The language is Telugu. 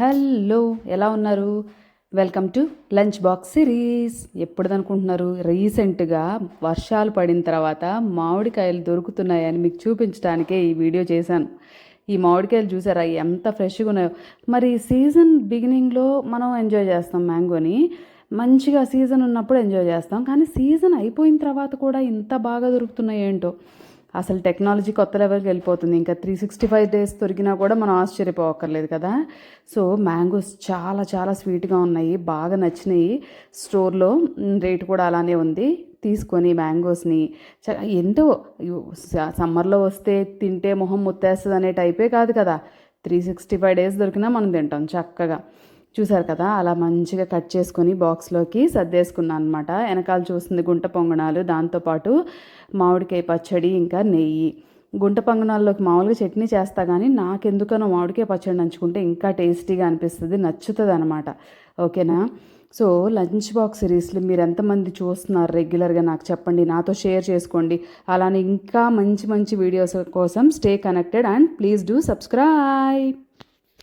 హలో, ఎలా ఉన్నారు? Welcome to lunch box series. ఎప్పుడుదనుకుంటున్నారు? రీసెంట్గా వర్షాలు పడిన తర్వాత మామిడికాయలు దొరుకుతున్నాయని మీకు చూపించడానికే ఈ వీడియో చేశాను. ఈ మామిడికాయలు చూసారా ఎంత ఫ్రెష్గా ఉన్నాయో. మరి సీజన్ బిగినింగ్లో మనం ఎంజాయ్ చేస్తాం మ్యాంగోని, మంచిగా సీజన్ ఉన్నప్పుడు ఎంజాయ్ చేస్తాం. కానీ సీజన్ అయిపోయిన తర్వాత కూడా ఇంత బాగా దొరుకుతున్నాయి ఏంటో. అసలు టెక్నాలజీ కొత్త లెవెల్కి వెళ్ళిపోతుంది. ఇంకా 365 డేస్ దొరికినా కూడా మనం ఆశ్చర్యపోవక్కర్లేదు కదా. సో మ్యాంగోస్ చాలా చాలా స్వీట్గా ఉన్నాయి, బాగా నచ్చినాయి. స్టోర్లో రేట్ కూడా అలానే ఉంది. తీసుకొని మ్యాంగోస్ని ఏంటో సమ్మర్లో వస్తే తింటే మొహం ముత్తేస్తుంది అనే టైపే కాదు కదా. 365 డేస్ దొరికినా మనం తింటాం చక్కగా. చూసారు కదా, అలా మంచిగా కట్ చేసుకొని బాక్స్లోకి సర్దేసుకున్నాను అనమాట. వెనకాల చూస్తుంది గుంట పొంగణాలు, దాంతోపాటు మామిడికాయ పచ్చడి, ఇంకా నెయ్యి. గుంట పొంగణాల్లోకి మామూలుగా చట్నీ చేస్తా, కానీ నాకెందుకనో మామిడికాయ పచ్చడి నంచుకుంటే ఇంకా టేస్టీగా అనిపిస్తుంది, నచ్చుతుంది అనమాట. ఓకేనా? సో లంచ్ బాక్స్ సిరీస్లు మీరు ఎంతమంది చూస్తున్నారు రెగ్యులర్గా నాకు చెప్పండి, నాతో షేర్ చేసుకోండి. అలానే ఇంకా మంచి మంచి వీడియోస్ కోసం stay connected and please do subscribe.